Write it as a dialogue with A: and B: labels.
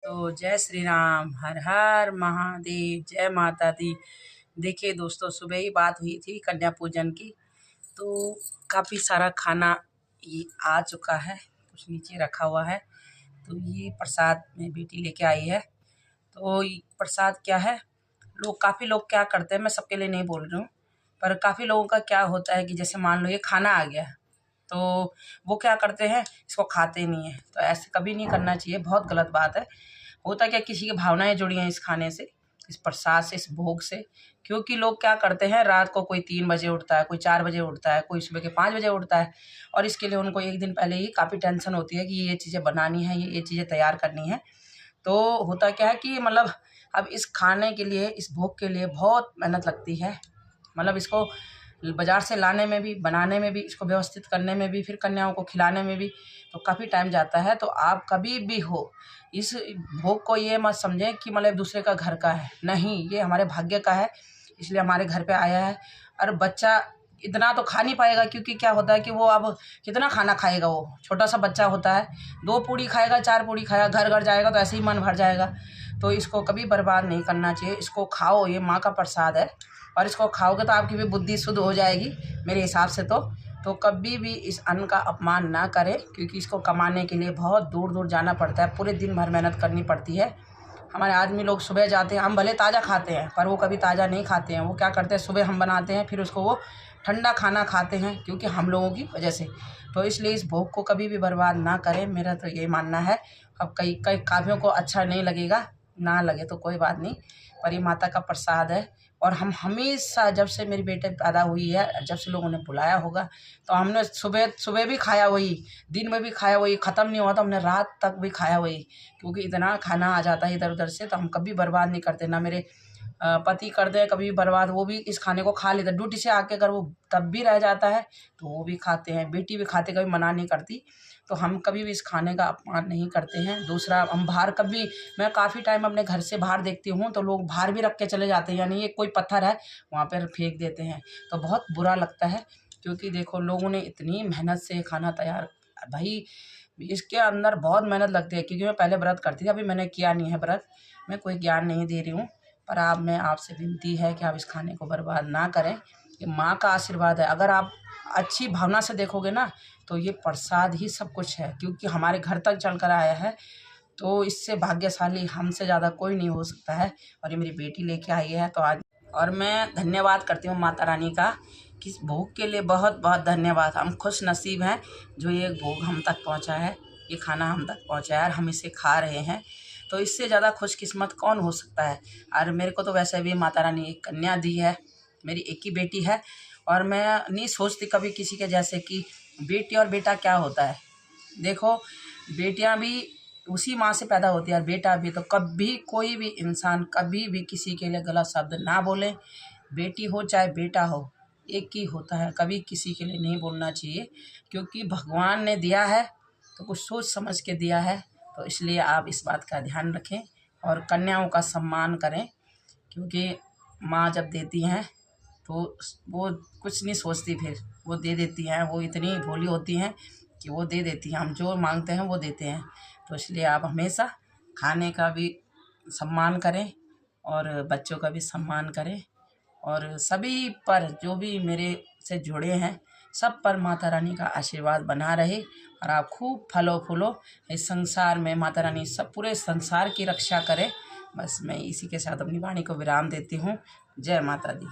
A: तो जय श्री राम, हर हर महादेव, जय माता दी। देखिए दोस्तों, सुबह ही बात हुई थी कन्या पूजन की, तो काफ़ी सारा खाना ये आ चुका है, कुछ नीचे रखा हुआ है। तो ये प्रसाद मेरी बेटी लेके आई है। तो ये प्रसाद क्या है, काफ़ी लोग क्या करते हैं, मैं सबके लिए नहीं बोल रही हूँ, पर काफ़ी लोगों का क्या होता है कि जैसे मान लो ये खाना आ गया, तो वो क्या करते हैं, इसको खाते नहीं हैं। तो ऐसे कभी नहीं करना चाहिए, बहुत गलत बात है। होता क्या, किसी की भावनाएं जुड़ी हैं इस खाने से, इस प्रसाद से, इस भोग से। क्योंकि लोग क्या करते हैं, रात को कोई 3 बजे उठता है, कोई 4 बजे उठता है, कोई सुबह के 5 बजे उठता है, और इसके लिए उनको एक दिन पहले ही काफ़ी टेंशन होती है कि ये चीज़ें बनानी है, ये चीज़ें तैयार करनी है। तो होता क्या है कि मतलब अब इस खाने के लिए, इस भोग के लिए बहुत मेहनत लगती है। मतलब इसको बाज़ार से लाने में भी, बनाने में भी, इसको व्यवस्थित करने में भी, फिर कन्याओं को खिलाने में भी तो काफ़ी टाइम जाता है। तो आप कभी भी हो, इस भोग को ये मत समझें कि मतलब दूसरे का घर का है, नहीं, ये हमारे भाग्य का है, इसलिए हमारे घर पे आया है। और बच्चा इतना तो खा नहीं पाएगा, क्योंकि क्या होता है कि वो अब कितना खाना खाएगा, वो छोटा सा बच्चा होता है, 2 पूड़ी खाएगा, 4 पूड़ी खाएगा, घर घर जाएगा तो ऐसे ही मन भर जाएगा। तो इसको कभी बर्बाद नहीं करना चाहिए, इसको खाओ, ये माँ का प्रसाद है, और इसको खाओगे तो आपकी भी बुद्धि शुद्ध हो जाएगी मेरे हिसाब से। तो कभी भी इस अन्न का अपमान ना करें, क्योंकि इसको कमाने के लिए बहुत दूर दूर जाना पड़ता है, पूरे दिन भर मेहनत करनी पड़ती है। हमारे आदमी लोग सुबह जाते हैं, हम भले ताज़ा खाते हैं पर वो कभी ताज़ा नहीं खाते हैं। वो क्या करते हैं, सुबह हम बनाते हैं, फिर उसको वो ठंडा खाना खाते हैं, क्योंकि हम लोगों की वजह से। तो इसलिए इस भोग को कभी भी बर्बाद ना करें, मेरा तो ये मानना है। अब कई कई काफ़ियों को अच्छा नहीं लगेगा, ना लगे तो कोई बात नहीं, पर ये माता का प्रसाद है। और हम हमेशा, जब से मेरी बेटी पैदा हुई है, जब से लोगों ने बुलाया होगा, तो हमने सुबह सुबह भी खाया वही, दिन में भी खाया वही, ख़त्म नहीं हुआ तो हमने रात तक भी खाया वही। क्योंकि इतना खाना आ जाता है इधर उधर से, तो हम कभी बर्बाद नहीं करते। ना मेरे पति करते हैं कभी बर्बाद, वो भी इस खाने को खा लेते हैं। ड्यूटी से आके अगर वो तब भी रह जाता है तो वो भी खाते हैं, बेटी भी खाते, कभी मना नहीं करती। तो हम कभी भी इस खाने का अपमान नहीं करते हैं। दूसरा, हम बाहर कभी, मैं काफ़ी टाइम अपने घर से बाहर देखती हूँ तो लोग बाहर भी रख के चले जाते हैं, यानी ये कोई पत्थर है वहाँ पर फेंक देते हैं, तो बहुत बुरा लगता है। क्योंकि देखो, लोगों ने इतनी मेहनत से खाना तैयार, भाई इसके अंदर बहुत मेहनत लगती है। क्योंकि मैं पहले व्रत करती थी, अभी मैंने किया नहीं है व्रत, मैं कोई ज्ञान नहीं दे रही हूँ, पर आप, मैं आपसे विनती है कि आप इस खाने को बर्बाद ना करें। ये माँ का आशीर्वाद है। अगर आप अच्छी भावना से देखोगे ना, तो ये प्रसाद ही सब कुछ है, क्योंकि हमारे घर तक चल कर आया है। तो इससे भाग्यशाली हमसे ज़्यादा कोई नहीं हो सकता है। और ये मेरी बेटी लेके आई है, तो आज, और मैं धन्यवाद करती हूँ माता रानी का कि इस भोग के लिए बहुत बहुत धन्यवाद। हम खुश नसीब हैं जो ये भोग हम तक पहुँचा है, ये खाना हम तक पहुँचा है और हम इसे खा रहे हैं। तो इससे ज़्यादा खुशकिस्मत कौन हो सकता है। और मेरे को तो वैसे भी माता रानी एक कन्या दी है, मेरी एक ही बेटी है, और मैं नहीं सोचती कभी किसी के जैसे कि बेटी और बेटा क्या होता है। देखो, बेटियां भी उसी माँ से पैदा होती है और बेटा भी। तो कभी कोई भी इंसान कभी भी किसी के लिए गलत शब्द ना बोले, बेटी हो चाहे बेटा हो, एक ही होता है, कभी किसी के लिए नहीं बोलना चाहिए। क्योंकि भगवान ने दिया है तो कुछ सोच समझ के दिया है, तो इसलिए आप इस बात का ध्यान रखें और कन्याओं का सम्मान करें। क्योंकि माँ जब देती हैं तो वो कुछ नहीं सोचती, फिर वो दे देती हैं, वो इतनी भोली होती हैं कि वो दे देती हैं, हम जो मांगते हैं वो देते हैं। तो इसलिए आप हमेशा खाने का भी सम्मान करें और बच्चों का भी सम्मान करें, और सभी पर, जो भी मेरे से जुड़े हैं, सब पर माता रानी का आशीर्वाद बना रहे और आप खूब फलो फूलो इस संसार में। माता रानी सब पूरे संसार की रक्षा करे। बस मैं इसी के साथ अपनी वाणी को विराम देती हूँ। जय माता दी।